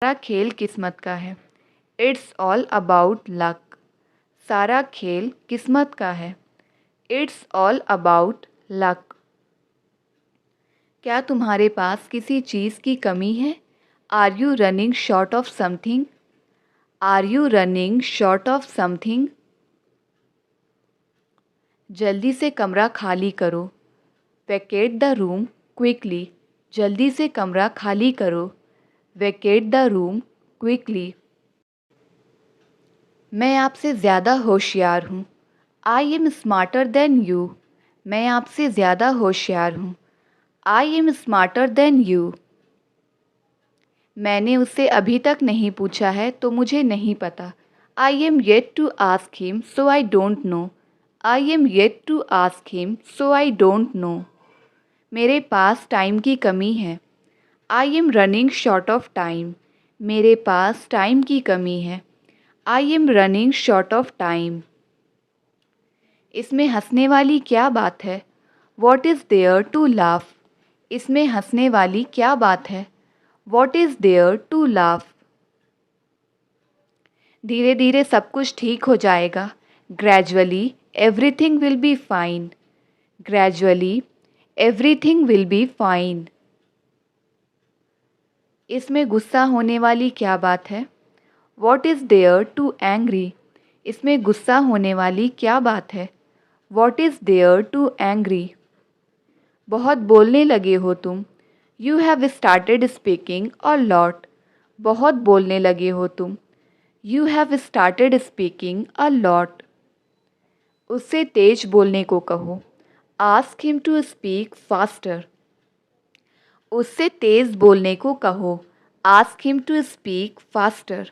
सारा खेल किस्मत का है। It's all about luck. सारा खेल किस्मत का है। It's all about luck. क्या तुम्हारे पास किसी चीज़ की कमी है? Are you running short of something? Are you running short of something? जल्दी से कमरा खाली करो। Vacate the room quickly. जल्दी से कमरा खाली करो। Vacate the room quickly. मैं आपसे ज़्यादा होशियार हूँ। I am smarter than you. मैं आपसे ज़्यादा होशियार हूँ। I am smarter than you. मैंने उससे अभी तक नहीं पूछा है तो मुझे नहीं पता। I am yet to ask him so I don't know. I am yet to ask him so I don't know. मेरे पास टाइम की कमी है। I am running short of time. मेरे पास टाइम की कमी है। I am running short of time. इसमें हंसने वाली क्या बात है? What is there to laugh? इसमें हंसने वाली क्या बात है? What is there to laugh? धीरे धीरे सब कुछ ठीक हो जाएगा। Gradually everything will be fine. Gradually everything will be fine. इसमें गुस्सा होने वाली क्या बात है? What is there to angry? इसमें गुस्सा होने वाली क्या बात है? What is there to angry? बहुत बोलने लगे हो तुम। You have started speaking a lot. बहुत बोलने लगे हो तुम। You have started speaking a lot. उससे तेज बोलने को कहो। Ask him to speak faster. उससे तेज़ बोलने को कहो। Ask him to speak faster.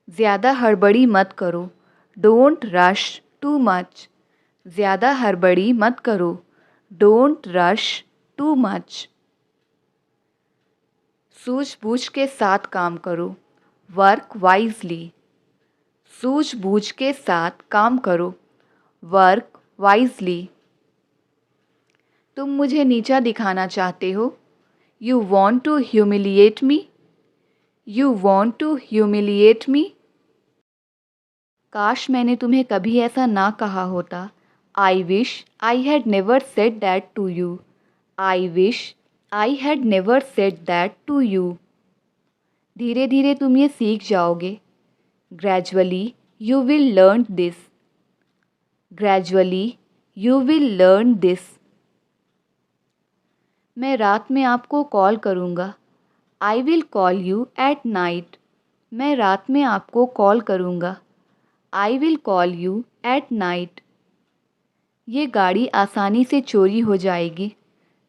ज़्यादा हड़बड़ी मत करो। Don't rush too much. ज़्यादा हड़बड़ी मत करो। Don't rush too much. सूझबूझ के साथ काम करो। Work wisely. सूझबूझ के साथ काम करो। Work wisely. तुम मुझे नीचा दिखाना चाहते हो। You want to humiliate me. You want to humiliate me. काश मैंने तुम्हें कभी ऐसा ना कहा होता। I wish I had never said that to you. I wish I had never said that to you. धीरे धीरे तुम ये सीख जाओगे। Gradually you will learn this. Gradually you will learn this. मैं रात में आपको कॉल करूँगा। I will call you at night. मैं रात में आपको कॉल करूँगा। I will call you at night. ये गाड़ी आसानी से चोरी हो जाएगी।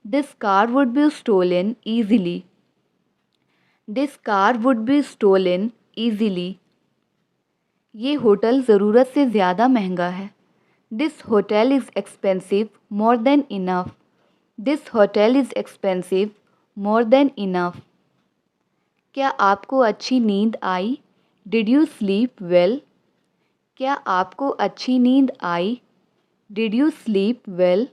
This car would be stolen easily. This car would be stolen easily. ये होटल ज़रूरत से ज़्यादा महंगा है। This hotel is expensive more than enough. This hotel is expensive more than enough. क्या आपको अच्छी नींद आई? Did you sleep well? क्या आपको अच्छी नींद आई? Did you sleep well?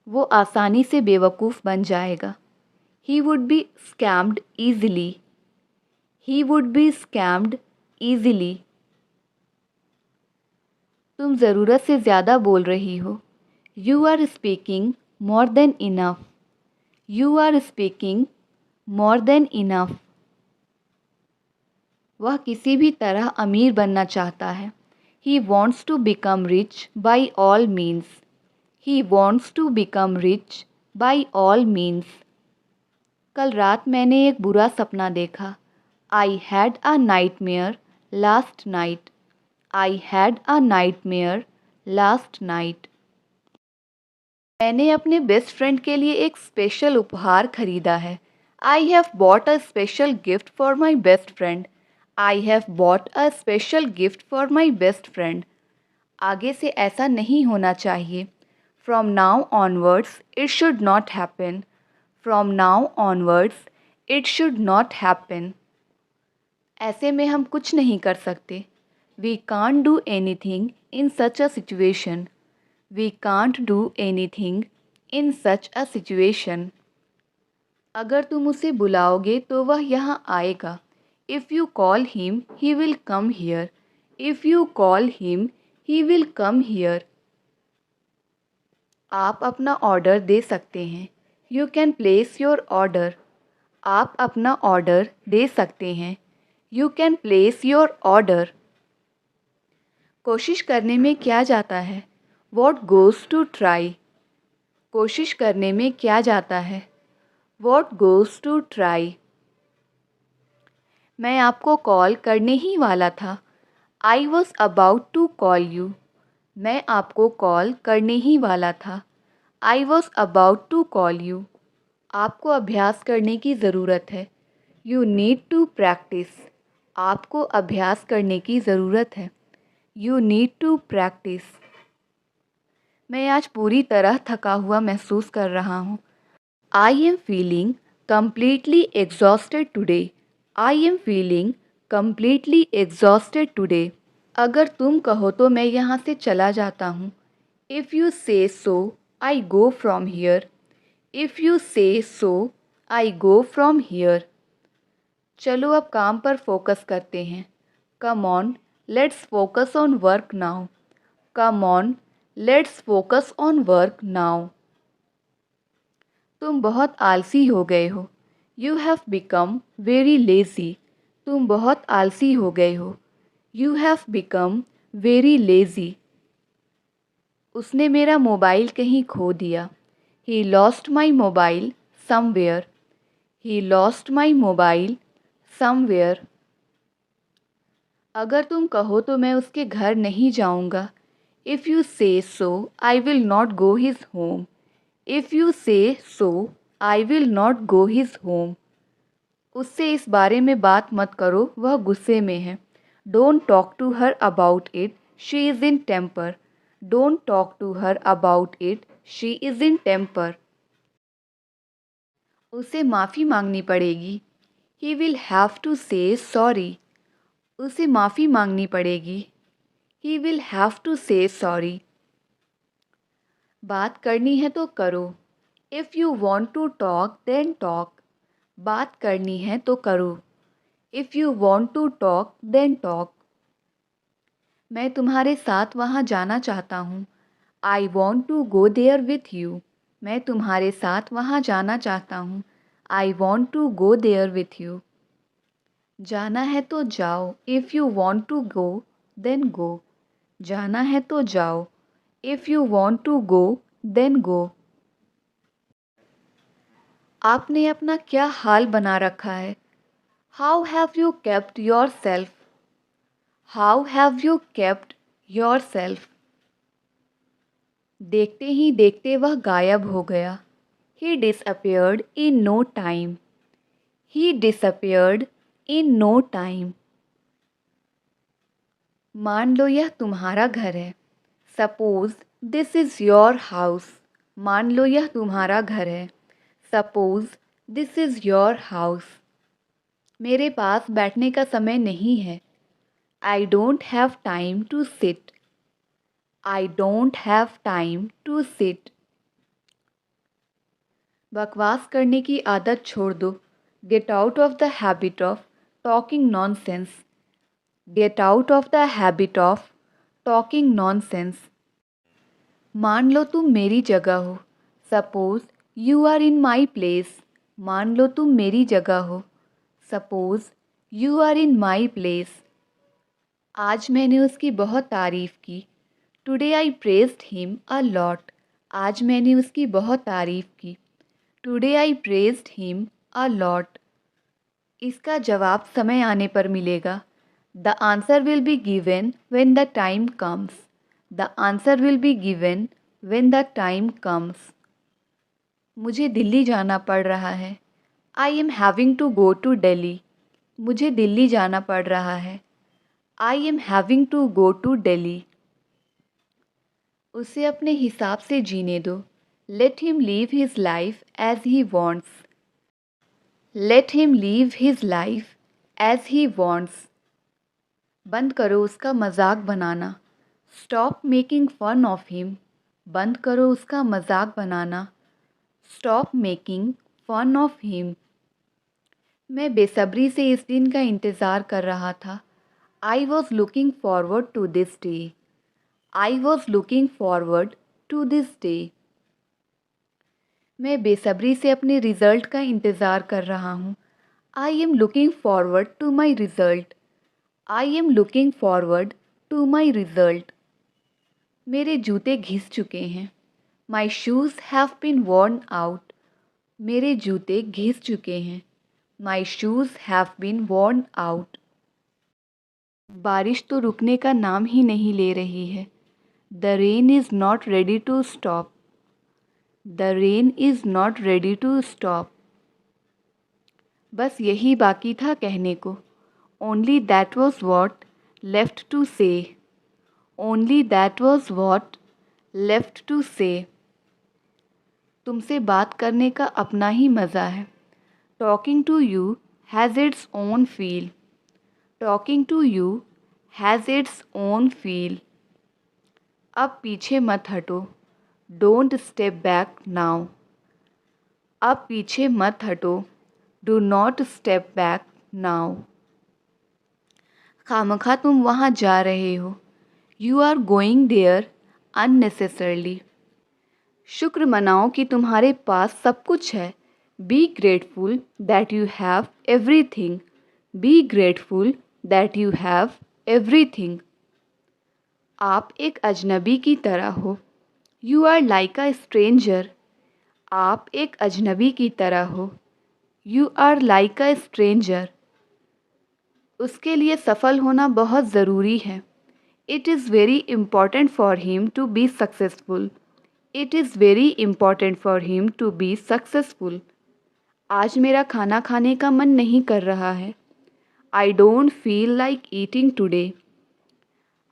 वो आसानी से बेवकूफ़ बन जाएगा। He would be scammed easily. He would be scammed easily. तुम ज़रूरत से ज़्यादा बोल रही हो। You are speaking more than enough. You are speaking more than enough. वह किसी भी तरह अमीर बनना चाहता है। He wants to become rich by all means. He wants to become rich by all means. कल रात मैंने एक बुरा सपना देखा। I had a nightmare last night. I had a nightmare last night. मैंने अपने बेस्ट फ्रेंड के लिए एक स्पेशल उपहार खरीदा है। I have bought a special gift for my best friend. I have bought a special gift for my best friend. आगे से ऐसा नहीं होना चाहिए। From now onwards it should not happen. From now onwards it should not happen. ऐसे में हम कुछ नहीं कर सकते। We can't do anything in such a situation. We can't do anything in such a situation. अगर तुम उसे बुलाओगे तो वह यहाँ आएगा। If you call him he will come here. If you call him he will come here. आप अपना order दे सकते हैं। You can place your order. आप अपना ऑर्डर दे सकते हैं। You can place your order. कोशिश करने में क्या जाता है? What goes to try. कोशिश करने में क्या जाता है? What goes to try. मैं आपको कॉल करने ही वाला था। I was about to call you. मैं आपको कॉल करने ही वाला था। I was about to call you. आपको अभ्यास करने की ज़रूरत है। You need to practise. आपको अभ्यास करने की ज़रूरत है। You need to practise. मैं आज पूरी तरह थका हुआ महसूस कर रहा हूँ। I am feeling completely exhausted today. I am feeling completely exhausted today. अगर तुम कहो तो मैं यहाँ से चला जाता हूँ। If you say so, I go from here. If you say so, I go from here. चलो अब काम पर फोकस करते हैं। Come on, let's focus on work now. Come on, let's focus on work now. तुम बहुत आलसी हो गए हो। You have become very lazy. तुम बहुत आलसी हो गए हो। You have become very lazy. उसने मेरा मोबाइल कहीं खो दिया। He lost my mobile somewhere. He lost my mobile somewhere. अगर तुम कहो तो मैं उसके घर नहीं जाऊँगा। If you say so I will not go his home. If you say so, I will not go his home. उससे इस बारे में बात मत करो, वह गुस्से में है। Don't talk to her about it, she is in temper. Don't talk to her about it, she is in temper. उसे माफ़ी मांगनी पड़ेगी। He will have to say sorry. उसे माफ़ी मांगनी पड़ेगी। He will have to say sorry. बात करनी है तो करो। If you want to talk, then talk. बात करनी है तो करो। If you want to talk, then talk. मैं तुम्हारे साथ वहाँ जाना चाहता हूँ। I want to go there with you. मैं तुम्हारे साथ वहाँ जाना चाहता हूँ। I want to go there with you. जाना है तो जाओ। If you want to go, then go. जाना है तो जाओ। If you want to go, then go. आपने अपना क्या हाल बना रखा है? How have you kept yourself? How have you kept yourself? देखते ही देखते वह गायब हो गया। He disappeared in no time. He disappeared in no time. मान लो यह तुम्हारा घर है। Suppose this is your house. मान लो यह तुम्हारा घर है। Suppose this is your house. मेरे पास बैठने का समय नहीं है। I don't have time to sit. I don't have time to sit. बकवास करने की आदत छोड़ दो। Get out of the habit of talking nonsense. Get out of the habit of talking nonsense. मान लो तुम मेरी जगह हो। Suppose you are in my place. मान लो तुम मेरी जगह हो। Suppose you are in my place. आज मैंने उसकी बहुत तारीफ़ की। Today I praised him a lot. आज मैंने उसकी बहुत तारीफ़ की। Today I praised him a lot. इसका जवाब समय आने पर मिलेगा। The answer will be given when the time comes. The answer will be given when the time comes. मुझे दिल्ली जाना पड़ रहा है। I am having to go to Delhi. मुझे दिल्ली जाना पड़ रहा है। I am having to go to Delhi. उसे अपने हिसाब से जीने दो। Let him live his life as he wants. Let him live his life as he wants. बंद करो उसका मजाक बनाना। Stop making fun of him. बंद करो उसका मजाक बनाना। Stop making fun of him. मैं बेसब्री से इस दिन का इंतज़ार कर रहा था. I was looking forward to this day. I was looking forward to this day. मैं बेसब्री से अपने रिज़ल्ट का इंतज़ार कर रहा हूँ. I am looking forward to my result. I am looking forward to my result. मेरे जूते घिस चुके हैं. My shoes have been worn out. मेरे जूते घिस चुके हैं. My shoes have been worn out. बारिश तो रुकने का नाम ही नहीं ले रही है. The rain is not ready to stop. The rain is not ready to stop. बस यही बाकी था कहने को. Only that was what left to say. Only that was what left to say. तुमसे बात करने का अपना ही मज़ा है. Talking to you has its own feel. Talking to you has its own feel. अब पीछे मत हटो. Don't step back now. अब पीछे मत हटो. Do not step back now. खामखा तुम वहाँ जा रहे हो. You are going there unnecessarily. शुक्र मनाओ कि तुम्हारे पास सब कुछ है. Be grateful that you have everything. Be grateful that you have everything. आप एक अजनबी की तरह हो. You are like a stranger. आप एक अजनबी की तरह हो. You are like a stranger. उसके लिए सफल होना बहुत ज़रूरी है. It is very important for him to be successful. It is very important for him to be successful. आज मेरा खाना खाने का मन नहीं कर रहा है. I don't feel like eating today.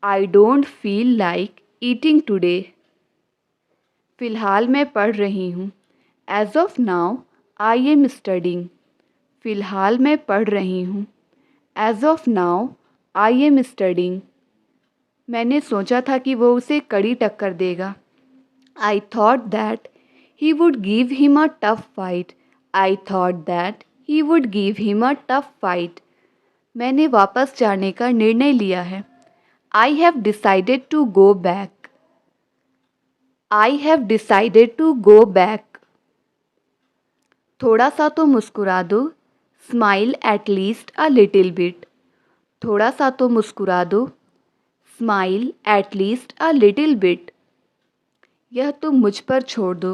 I don't feel like eating today. फ़िलहाल मैं पढ़ रही हूँ. As of now, I am studying. फ़िलहाल मैं पढ़ रही हूँ. As of now, I am studying. मैंने सोचा था कि वो उसे कड़ी टक्कर देगा. I thought that he would give him a tough fight. I thought that he would give him a tough fight. मैंने वापस जाने का निर्णय लिया है. I have decided to go back. I have decided to go back. थोड़ा सा तो मुस्कुरा दो. Smile at least a little bit. थोड़ा सा तो मुस्कुरा दो. Smile at least a little bit. यह तुम मुझ पर छोड़ दो.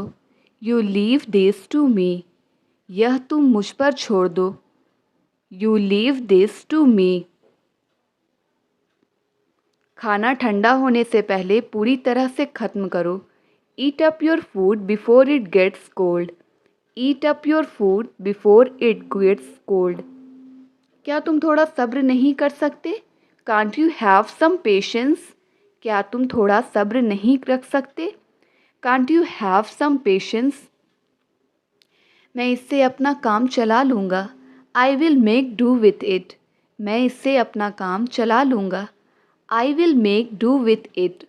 You leave this to me. यह तुम मुझ पर छोड़ दो. You leave this to me. खाना ठंडा होने से पहले पूरी तरह से ख़त्म करो. Eat up your food before it gets cold. Eat up your food before it gets cold. क्या तुम थोड़ा सब्र नहीं कर सकते? Can't you have some patience? क्या तुम थोड़ा सब्र नहीं रख सकते? Can't you have some patience? मैं इससे अपना काम चला लूँगा. I will make do with it. मैं इससे अपना काम चला लूँगा. I will make do with it.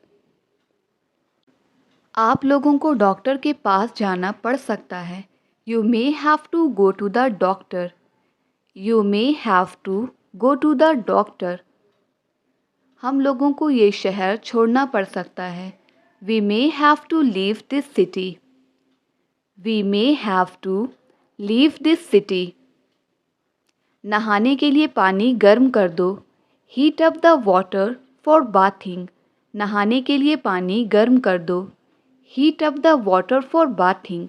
आप लोगों को डॉक्टर के पास जाना पड़ सकता है. You may have to go to the doctor. You may have to go to the doctor. हम लोगों को ये शहर छोड़ना पड़ सकता है. We may have to leave this city. We may have to leave this city. नहाने के लिए पानी गर्म कर दो. Heat up the water for bathing. नहाने के लिए पानी गर्म कर दो. Heat up the water for bathing.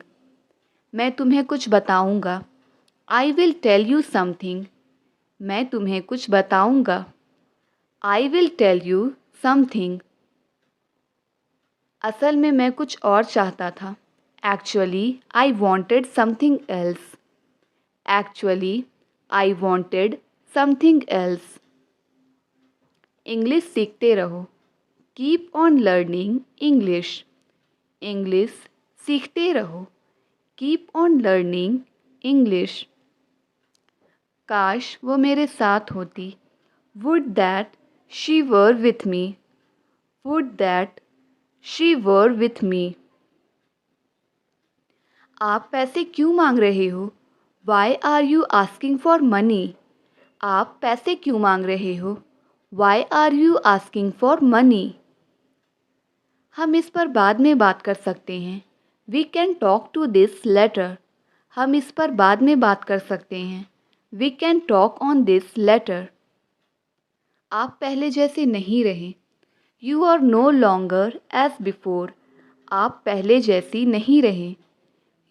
मैं तुम्हें कुछ बताऊंगा. I will tell you something. मैं तुम्हें कुछ बताऊंगा. I will tell you something. असल में मैं कुछ और चाहता था. Actually, I wanted something else. Actually, I wanted something else. English सीखते रहो. Keep on learning English. English सीखते रहो. Keep on learning English. काश वो मेरे साथ होती. Would that she were with me. Would that she were with me. आप पैसे क्यों मांग रहे हो? Why are you asking for money? आप पैसे क्यों मांग रहे हो? Why are you asking for money? हम इस पर बाद में बात कर सकते हैं। We can talk to this later. हम इस पर बाद में बात कर सकते हैं। We can talk on this later. आप पहले जैसे नहीं रहे। You are no longer as before. आप पहले जैसी नहीं रहे।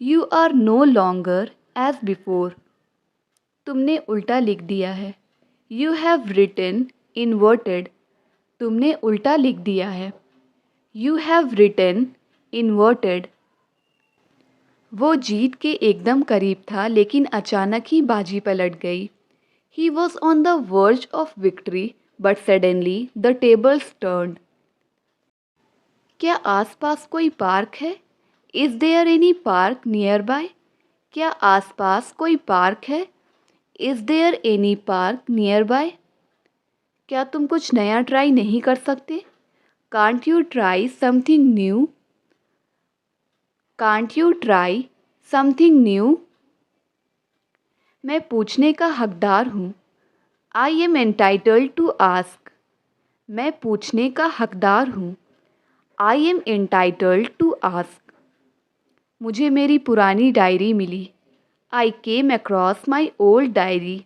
You are no longer as before. तुमने उल्टा लिख दिया है। You have written inverted. तुमने उल्टा लिख दिया है। You have written inverted. वो जीत के एकदम करीब था लेकिन अचानक ही बाजी पलट गई। He was on the verge of victory, but suddenly the tables turned. क्या आसपास कोई पार्क है? Is there any park nearby? क्या आसपास कोई पार्क है? Is there any park nearby? क्या तुम कुछ नया ट्राई नहीं कर सकते? Can't you try something new? Can't you try something new? मैं पूछने का हकदार हूँ। I am entitled to ask. मैं पूछने का हकदार हूँ। I am entitled to ask. मुझे मेरी पुरानी डायरी मिली। I came across my old diary.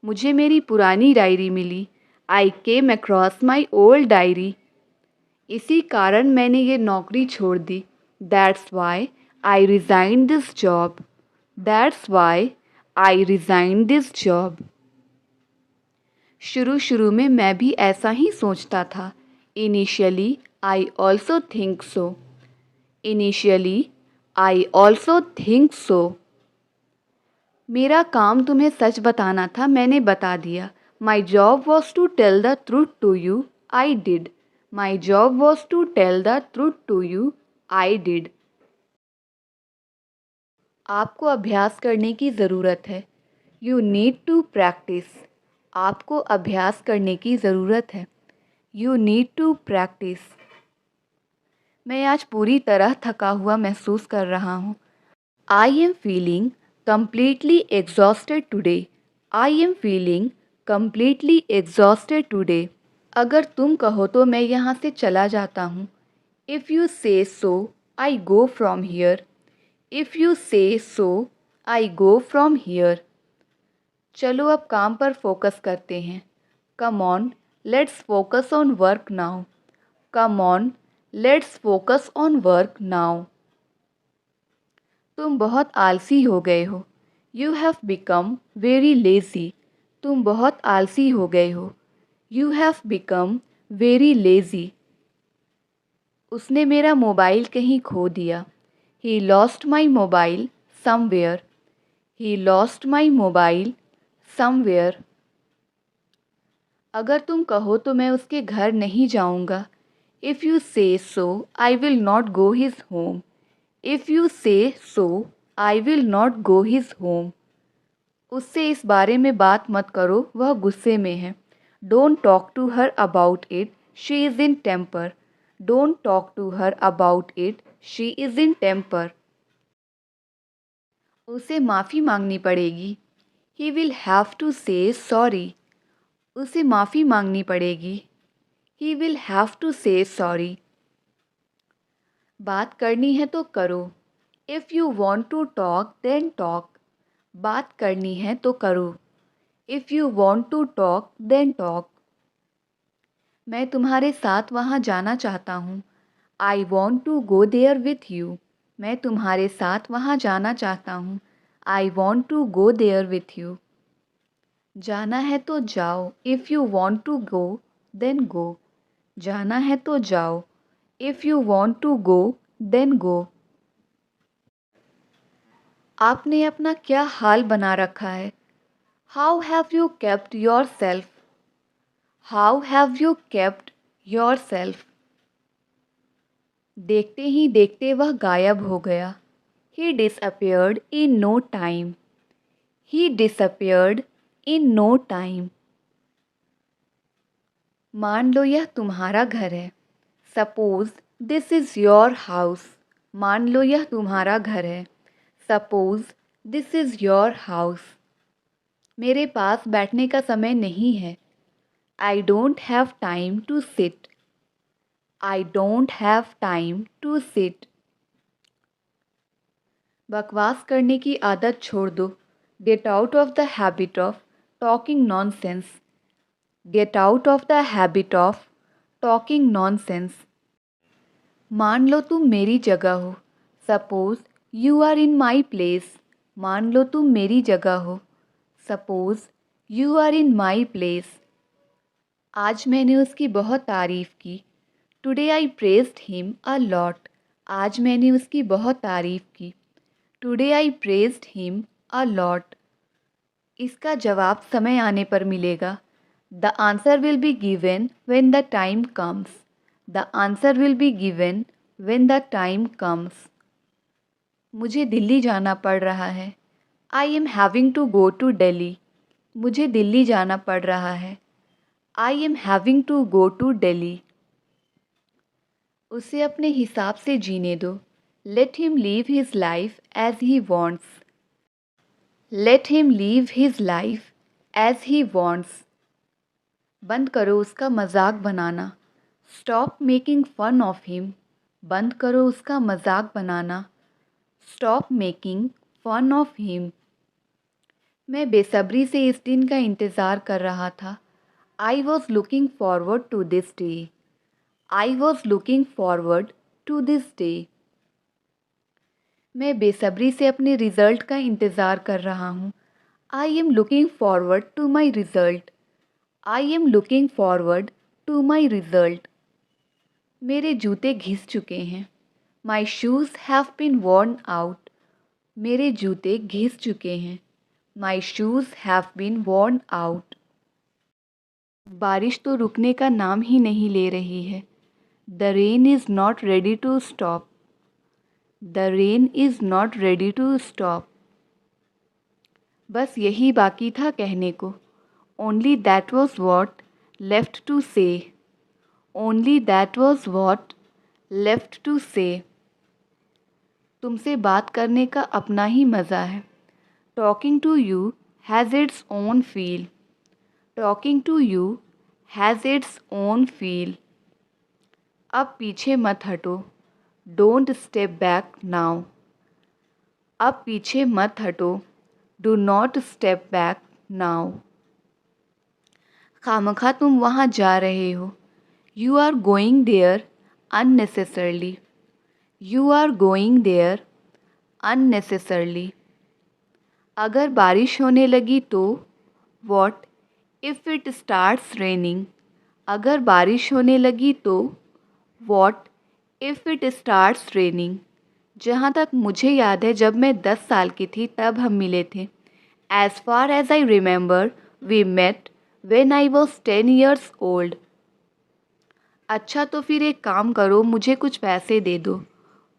मुझे मेरी पुरानी डायरी मिली। I came across my old diary. इसी कारण मैंने ये नौकरी छोड़ दी। That's why I resigned this job. That's why I resigned this job. शुरू में मैं भी ऐसा ही सोचता था। Initially, I also think so. Initially, I also think so. मेरा काम तुम्हें सच बताना था, मैंने बता दिया। My job was to tell the truth to you. I did. My job was to tell the truth to you. I did. आपको अभ्यास करने की ज़रूरत है। You need to practice. आपको अभ्यास करने की ज़रूरत है। You need to practice. मैं आज पूरी तरह थका हुआ महसूस कर रहा हूँ। I am feeling completely exhausted today. I am feeling completely exhausted today. अगर तुम कहो तो मैं यहाँ से चला जाता हूँ। If you say so, I go from here. If you say so, I go from here. चलो अब काम पर फोकस करते हैं। Come on, let's focus on work now. Come on, let's focus on work now. तुम बहुत आलसी हो गए हो। You have become very lazy. तुम बहुत आलसी हो गए हो। You have become very lazy. उसने मेरा मोबाइल कहीं खो दिया। He lost my mobile somewhere. He lost my mobile somewhere. अगर तुम कहो तो मैं उसके घर नहीं जाऊंगा। If you say so, I will not go his home. If you say so, I will not go his home. उससे इस बारे में बात मत करो, वह गुस्से में है। Don't talk to her about it. She is in temper. Don't talk to her about it. She is in temper. उसे माफ़ी मांगनी पड़ेगी। He will have to say sorry. उसे माफ़ी मांगनी पड़ेगी। He will have to say sorry. बात करनी है तो करो। If you want to talk, then talk. बात करनी है तो करो। If you want to talk, then talk. मैं तुम्हारे साथ वहाँ जाना चाहता हूँ। I want to go there with you. मैं तुम्हारे साथ वहाँ जाना चाहता हूँ। I want to go there with you. जाना है तो जाओ। If you want to go, then go. जाना है तो जाओ। If you want to go, then go. आपने अपना क्या हाल बना रखा है? How have you kept yourself? How have you kept yourself? देखते ही देखते वह गायब हो गया। He disappeared in no time. He disappeared in no time. मान लो यह तुम्हारा घर है। Suppose this is your house. मान लो यह तुम्हारा घर है। Suppose this is your house. मेरे पास बैठने का समय नहीं है। I don't have time to sit. I don't have time to sit. बकवास करने की आदत छोड़ दो। Get out of the habit of talking nonsense. Get out of the habit of talking nonsense. मान लो तुम मेरी जगह हो। Suppose you are in my place. मान लो तुम मेरी जगह हो। Suppose you are in my place. आज मैंने उसकी बहुत तारीफ़ की। Today I praised him a lot. आज मैंने उसकी बहुत तारीफ़ की। Today I praised him a lot. इसका जवाब समय आने पर मिलेगा। The answer will be given when the time comes. The answer will be given when the time comes. मुझे दिल्ली जाना पड़ रहा है। I am having to go to Delhi. मुझे दिल्ली जाना पड़ रहा है। I am having to go to Delhi. उसे अपने हिसाब से जीने दो। Let him live his life as he wants. Let him live his life as he wants. बंद करो उसका मजाक बनाना। Stop making fun of him. बंद करो उसका मजाक बनाना। Stop making fun of him. मैं बेसब्री से इस दिन का इंतज़ार कर रहा था। I was looking forward to this day. I was looking forward to this day. मैं बेसब्री से अपने रिज़ल्ट का इंतज़ार कर रहा हूँ। I am looking forward to my result. I am looking forward to my result. मेरे जूते घिस चुके हैं। My shoes have been worn out. मेरे जूते घिस चुके हैं। My shoes have been worn out. बारिश तो रुकने का नाम ही नहीं ले रही है। The rain is not ready to stop. The rain is not ready to stop. बस यही बाकी था कहने को। Only that was what left to say. Only that was what left to say. तुमसे बात करने का अपना ही मज़ा है। Talking to you has its own feel. Talking to you has its own feel. अब पीछे मत हटो। Don't step back now. अब पीछे मत हटो। Do not step back now. खामखा तुम वहाँ जा रहे हो। You are going there unnecessarily. You are going there unnecessarily. अगर बारिश होने लगी तो what if it starts raining. अगर बारिश होने लगी तो what if it starts raining. जहाँ तक मुझे याद है जब मैं 10 साल की थी तब हम मिले थे। As far as I remember we met when I was 10 years old. अच्छा तो फिर एक काम करो, मुझे कुछ पैसे दे दो।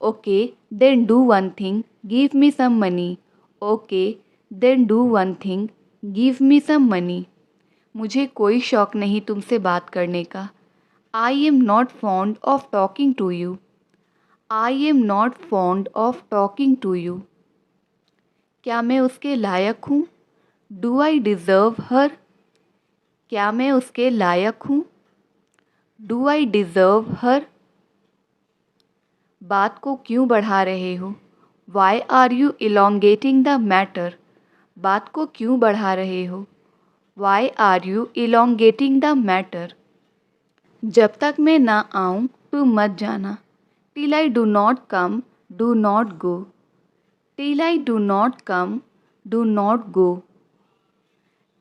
Okay then do one thing, give me some money. Okay then do one thing, give me some money. मुझे कोई शौक़ नहीं तुमसे बात करने का। I am not fond of talking to you. I am not fond of talking to you. क्या मैं उसके लायक हूँ? Do I deserve her. क्या मैं उसके लायक हूँ? Do I deserve her. बात को क्यों बढ़ा रहे हो? Why are you elongating the matter. बात को क्यों बढ़ा रहे हो? Why are you elongating the matter. जब तक मैं ना आऊँ तुम मत जाना। Till I do not come do not go. Till I do not come do not go.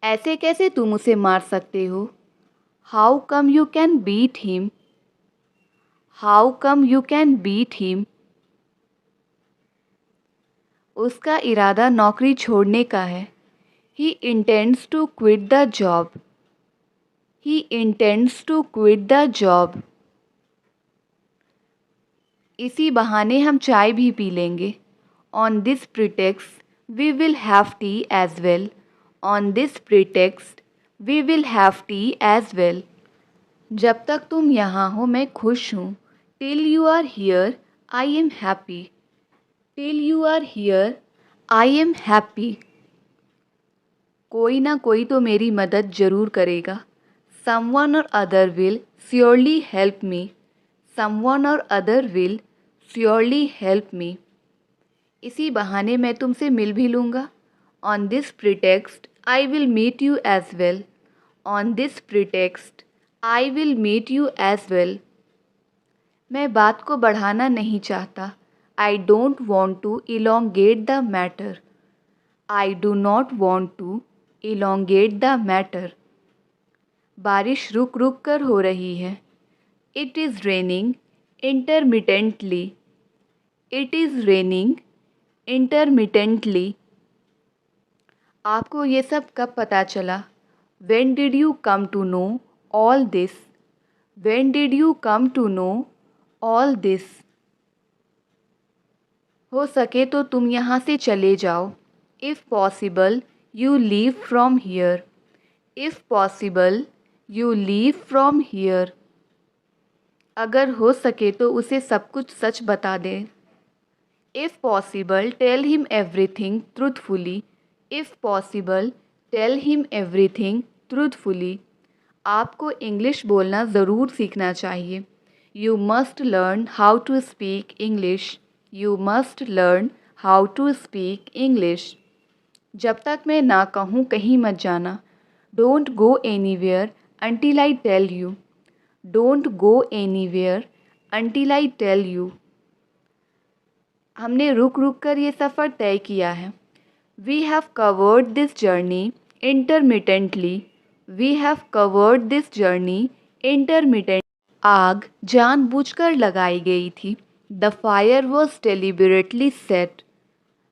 ऐसे कैसे तुम उसे मार सकते हो? How come you can beat him. How come you can beat him. उसका इरादा नौकरी छोड़ने का है। He intends to quit the job. He intends to quit the job. इसी बहाने हम चाय भी पी लेंगे। On this pretext we will have tea as well. On this pretext we will have tea as well. जब तक तुम यहाँ हो मैं खुश हूँ। Till you are here I am happy. Till you are here I am happy. कोई ना कोई तो मेरी मदद ज़रूर करेगा। Someone or other will surely help me. Someone or other will surely help me. इसी बहाने मैं तुमसे मिल भी लूँगा। On this pretext I will meet you as well. On this pretext I will meet you as well. मैं बात को बढ़ाना नहीं चाहता। I don't want to elongate the matter. I do not want to elongate the matter. बारिश रुक रुक कर हो रही है। It is raining intermittently. It is raining intermittently. आपको ये सब कब पता चला? When did you come to know all this? When did you come to know all this? हो सके तो तुम यहाँ से चले जाओ। If possible, you leave from here. If possible, you leave from here. अगर हो सके तो उसे सब कुछ सच बता दें। If possible, tell him everything truthfully. If possible, tell him everything truthfully. आपको इंग्लिश बोलना ज़रूर सीखना चाहिए। You must learn how to speak English. You must learn how to speak English. जब तक मैं ना कहूँ कहीं मत जाना। Don't go anywhere until I tell you. Don't go anywhere until I tell you. हमने रुक रुक कर ये सफ़र तय किया है। We have covered this journey intermittently. We have covered this journey intermittently. आग जानबूझकर लगाई गई थी। The fire was deliberately set.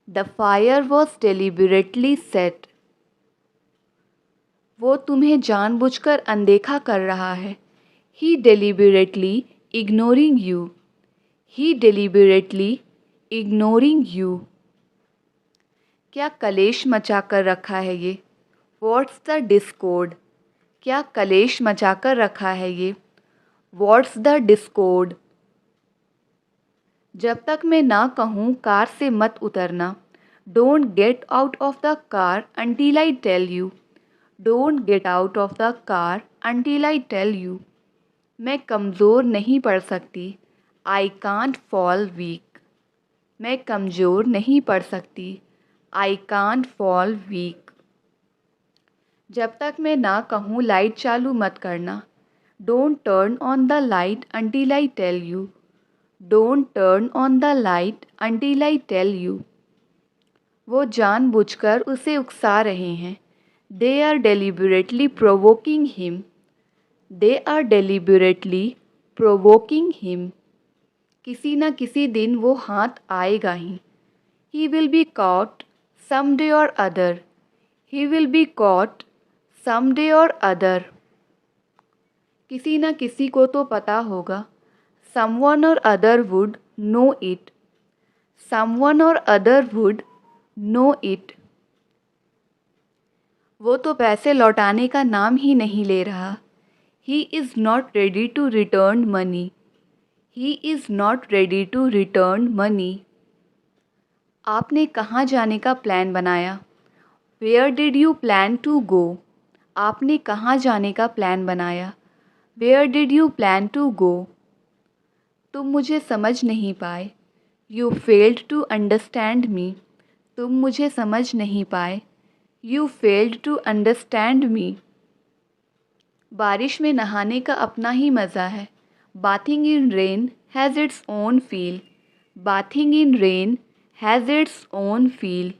The fire was deliberately set. वो तुम्हें जानबूझकर अनदेखा कर रहा है। He deliberately ignoring you. He deliberately ignoring you. क्या कलेश मचा कर रखा है ये? What's the discord? क्या कलेश मचा कर रखा है ये? What's the discord? जब तक मैं ना कहूँ कार से मत उतरना। Don't get out of the car until I tell you. Don't get out of the car until I tell you. मैं कमज़ोर नहीं पड़ सकती। I can't fall weak. मैं कमज़ोर नहीं पड़ सकती। I can't fall weak. जब तक मैं ना कहूँ लाइट चालू मत करना। Don't turn on the light until I tell you. Don't turn on the light until I tell you. वो जानबूझकर उसे उकसा रहे हैं। They are deliberately provoking him. They are deliberately provoking him. किसी न किसी दिन वो हाथ आएगा ही। He will be caught someday or other. He will be caught someday or other. किसी न किसी को तो पता होगा। Someone or other would know it. Someone or other would know it. वो तो पैसे लौटाने का नाम ही नहीं ले रहा। He is not ready to return money. He is not ready to return money. आपने कहाँ जाने का प्लान बनाया? Where did you plan to go? आपने कहाँ जाने का प्लान बनाया? Where did you plan to go? तुम मुझे समझ नहीं पाए। You failed to understand me. तुम मुझे समझ नहीं पाए। You failed to understand me. बारिश में नहाने का अपना ही मज़ा है। Bathing in rain has its own feel. Bathing in rain has its own feel.